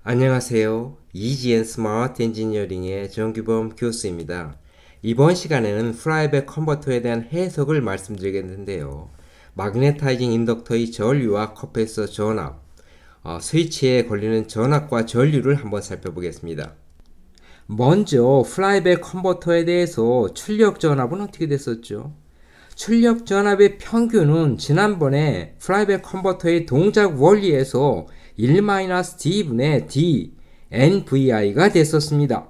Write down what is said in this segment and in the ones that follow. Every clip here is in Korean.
안녕하세요. 이지앤 스마트 엔지니어링의 정규범 교수입니다. 이번 시간에는 플라이백 컨버터에 대한 해석을 말씀드리겠는데요. 마그네타이징 인덕터의 전류와 컴패서 전압, 스위치에 걸리는 전압과 전류를 한번 살펴보겠습니다. 먼저 플라이백 컨버터에 대해서 출력 전압은 어떻게 됐었죠? 출력 전압의 평균은 지난번에 플라이백 컨버터의 동작 원리에서 1-D분의 D, NVI가 됐었습니다.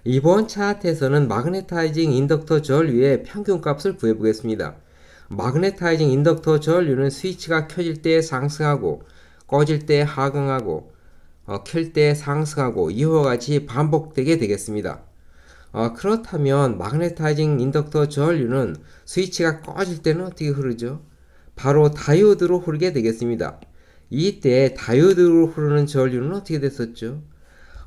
이번 차트에서는 마그네타이징 인덕터 전류의 평균값을 구해보겠습니다. 마그네타이징 인덕터 전류는 스위치가 켜질 때 상승하고 꺼질 때 하강하고 켤 때 상승하고 이와 같이 반복되게 되겠습니다. 그렇다면 마그네타이징 인덕터 전류는 스위치가 꺼질 때는 어떻게 흐르죠? 바로 다이오드로 흐르게 되겠습니다. 이때 다이오드로 흐르는 전류는 어떻게 됐었죠?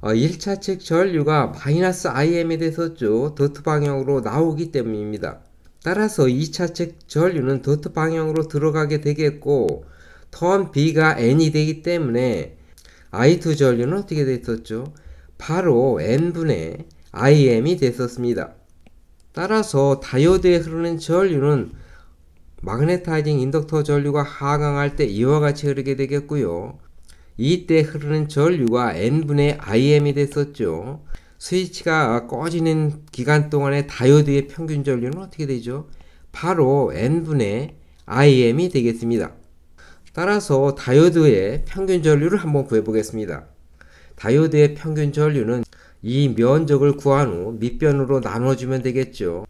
1차 측 전류가 -IM이 됐었죠. 도트 방향으로 나오기 때문입니다. 따라서 2차 측 전류는 도트 방향으로 들어가게 되겠고 턴 B가 N이 되기 때문에 I2 전류는 어떻게 됐었죠? 바로 N분의 IM이 됐었습니다. 따라서 다이오드에 흐르는 전류는 마그네타이징 인덕터 전류가 하강할 때 이와 같이 흐르게 되겠고요. 이때 흐르는 전류가 N분의 IM이 됐었죠. 스위치가 꺼지는 기간 동안의 다이오드의 평균 전류는 어떻게 되죠? 바로 N분의 IM이 되겠습니다. 따라서 다이오드의 평균 전류를 한번 구해보겠습니다. 다이오드의 평균 전류는 이 면적을 구한 후 밑변으로 나눠주면 되겠죠.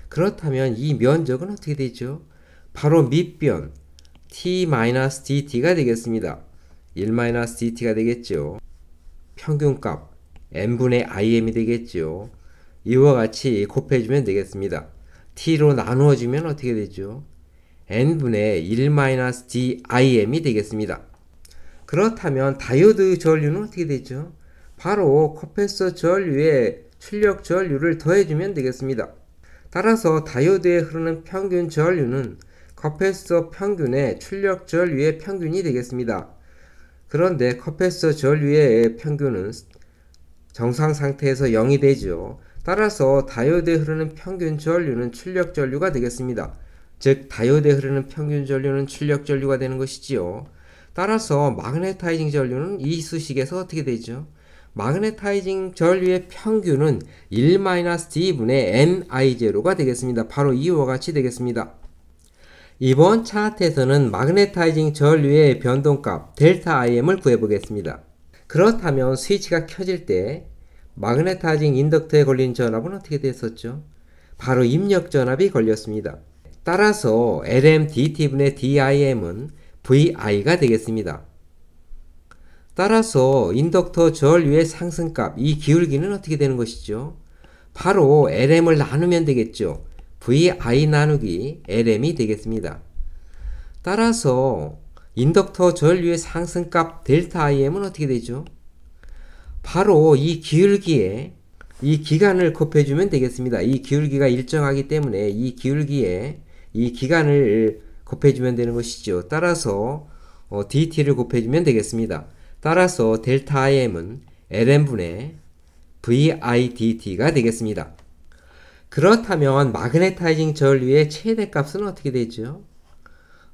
그렇다면 이 면적은 어떻게 되죠? 바로 밑변 T-DT가 되겠습니다. 1-DT가 되겠죠. 평균값 N분의 IM이 되겠죠. 이와 같이 곱해주면 되겠습니다. T로 나누어주면 어떻게 되죠? N분의 1-DIM이 되겠습니다. 그렇다면 다이오드 전류는 어떻게 되죠? 바로 컴패서 전류에 출력 전류를 더해주면 되겠습니다. 따라서 다이오드에 흐르는 평균 전류는 컴패서 평균의 출력 전류의 평균이 되겠습니다. 그런데 컴패서 전류의 평균은 정상 상태에서 0이 되죠. 따라서 다이오드에 흐르는 평균 전류는 출력 전류가 되겠습니다. 즉 다이오드에 흐르는 평균 전류는 출력 전류가 되는 것이지요. 따라서 마그네타이징 전류는 이 수식에서 어떻게 되죠? 마그네타이징 전류의 평균은 1-D분의 NI0가 되겠습니다. 바로 이와 같이 되겠습니다. 이번 차트에서는 마그네타이징 전류의 변동값 델타 IM을 구해보겠습니다. 그렇다면 스위치가 켜질 때 마그네타이징 인덕터에 걸린 전압은 어떻게 됐었죠? 바로 입력 전압이 걸렸습니다. 따라서 LMDT분의 DIM은 VI가 되겠습니다. 따라서 인덕터 전류의 상승값, 이 기울기는 어떻게 되는 것이죠? 바로 LM을 나누면 되겠죠. VI 나누기 LM이 되겠습니다. 따라서 인덕터 전류의 상승값 델타 IM은 어떻게 되죠? 바로 이 기울기에 이 기간을 곱해주면 되겠습니다. 이 기울기가 일정하기 때문에 이 기울기에 이 기간을 곱해주면 되는 것이죠. 따라서 DT를 곱해주면 되겠습니다. 따라서 델타 IM은 LM분의 VIDT가 되겠습니다. 그렇다면 마그네타이징 전류의 최대값은 어떻게 되죠?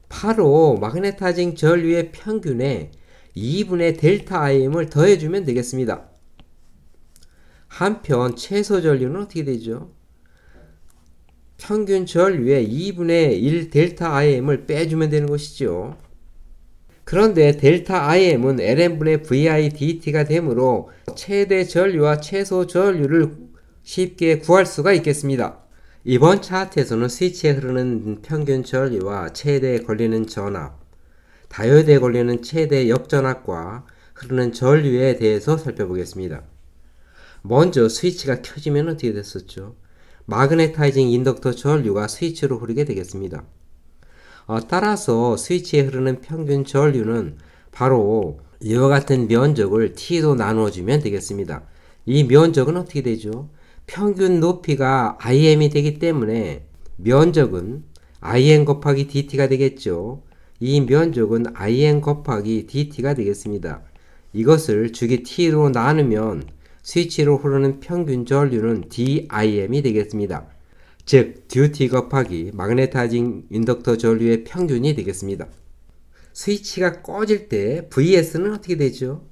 바로 마그네타이징 전류의 평균에 2분의 델타 IM을 더해주면 되겠습니다. 한편 최소 전류는 어떻게 되죠? 평균 전류의 2분의 1 델타 IM을 빼주면 되는 것이죠. 그런데 델타 IM은 LM분의 VIDT가 되므로 최대 전류와 최소 전류를 쉽게 구할 수가 있겠습니다. 이번 차트에서는 스위치에 흐르는 평균 전류와 최대에 걸리는 전압, 다이오드에 걸리는 최대 역전압과 흐르는 전류에 대해서 살펴보겠습니다. 먼저 스위치가 켜지면 어떻게 됐었죠? 마그네타이징 인덕터 전류가 스위치로 흐르게 되겠습니다. 따라서 스위치에 흐르는 평균 전류는 바로 이와 같은 면적을 T로 나누어주면 되겠습니다. 이 면적은 어떻게 되죠? 평균 높이가 IM이 되기 때문에 면적은 IN 곱하기 DT가 되겠죠. 이 면적은 IN 곱하기 DT가 되겠습니다. 이것을 주기 t로 나누면 스위치로 흐르는 평균 전류는 DIM이 되겠습니다. 즉 듀티 곱하기 마그네타이징 인덕터 전류의 평균이 되겠습니다. 스위치가 꺼질 때 VS는 어떻게 되죠?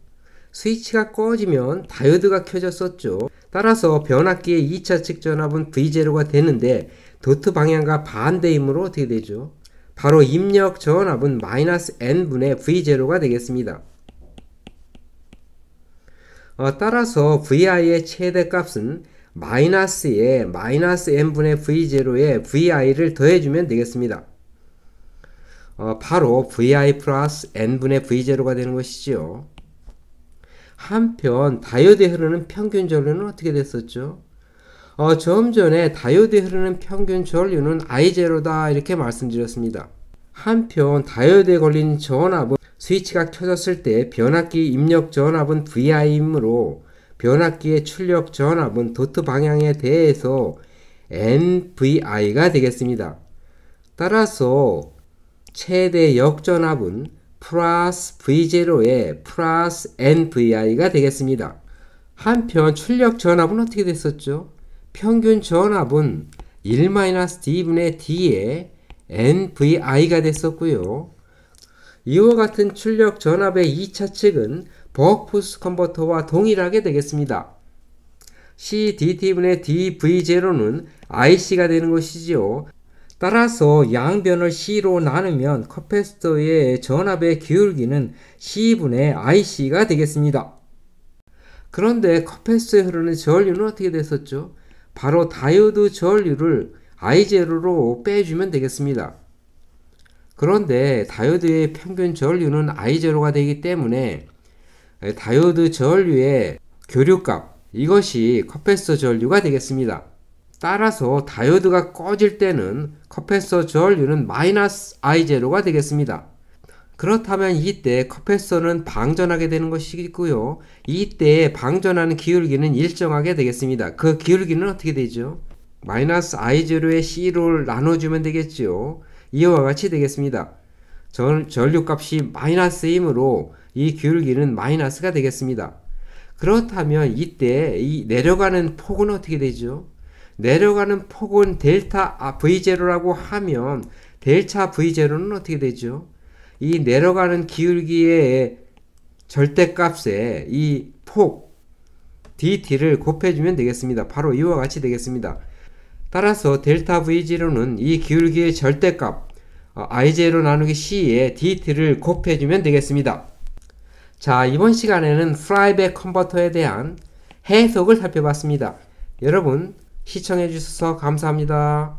스위치가 꺼지면 다이오드가 켜졌었죠. 따라서 변압기의 2차 측 전압은 V0가 되는데 도트 방향과 반대이므로 어떻게 되죠? 바로 입력 전압은 -n분의 V0가 되겠습니다. 따라서 VI의 최대값은 마이너스에 -n분의 V0에 VI를 더해주면 되겠습니다. 바로 VI 플러스 n분의 V0가 되는 것이지요. 한편 다이오드에 흐르는 평균 전류는 어떻게 됐었죠? 좀 전에 다이오드에 흐르는 평균 전류는 I0다 이렇게 말씀드렸습니다. 한편 다이오드에 걸린 전압은 스위치가 켜졌을 때 변압기 입력 전압은 VI이므로 변압기의 출력 전압은 도트 방향에 대해서 NVI가 되겠습니다. 따라서 최대 역전압은 플러스 V0에 플러스 NVI가 되겠습니다. 한편 출력 전압은 어떻게 됐었죠? 평균 전압은 1-D분의 D에 NVI가 됐었고요. 이와 같은 출력 전압의 2차 측은 버크푸스 컨버터와 동일하게 되겠습니다. CDT분의 DV0는 IC가 되는 것이지요. 따라서 양변을 C로 나누면 커패시터의 전압의 기울기는 C분의 IC가 되겠습니다. 그런데 커패시터에 흐르는 전류는 어떻게 됐었죠? 바로 다이오드 전류를 I0로 빼주면 되겠습니다. 그런데 다이오드의 평균 전류는 I0가 되기 때문에 다이오드 전류의 교류값, 이것이 커패시터 전류가 되겠습니다. 따라서 다이오드가 꺼질 때는 커패시터 전류는 마이너스 I0가 되겠습니다. 그렇다면 이때 커패시터는 방전하게 되는 것이고요. 이때 방전하는 기울기는 일정하게 되겠습니다. 그 기울기는 어떻게 되죠? 마이너스 I0의 C를 나눠주면 되겠죠. 이와 같이 되겠습니다. 전류값이 마이너스이므로 이 기울기는 마이너스가 되겠습니다. 그렇다면 이때 이 내려가는 폭은 어떻게 되죠? 내려가는 폭은 델타 V0라고 하면 델타 V0는 어떻게 되죠? 이 내려가는 기울기의 절대값에 이 폭 DT를 곱해주면 되겠습니다. 바로 이와 같이 되겠습니다. 따라서 델타 V0는 이 기울기의 절대값 I0 나누기 C에 DT를 곱해주면 되겠습니다. 자, 이번 시간에는 프라이백 컨버터에 대한 해석을 살펴봤습니다. 여러분 시청해 주셔서 감사합니다.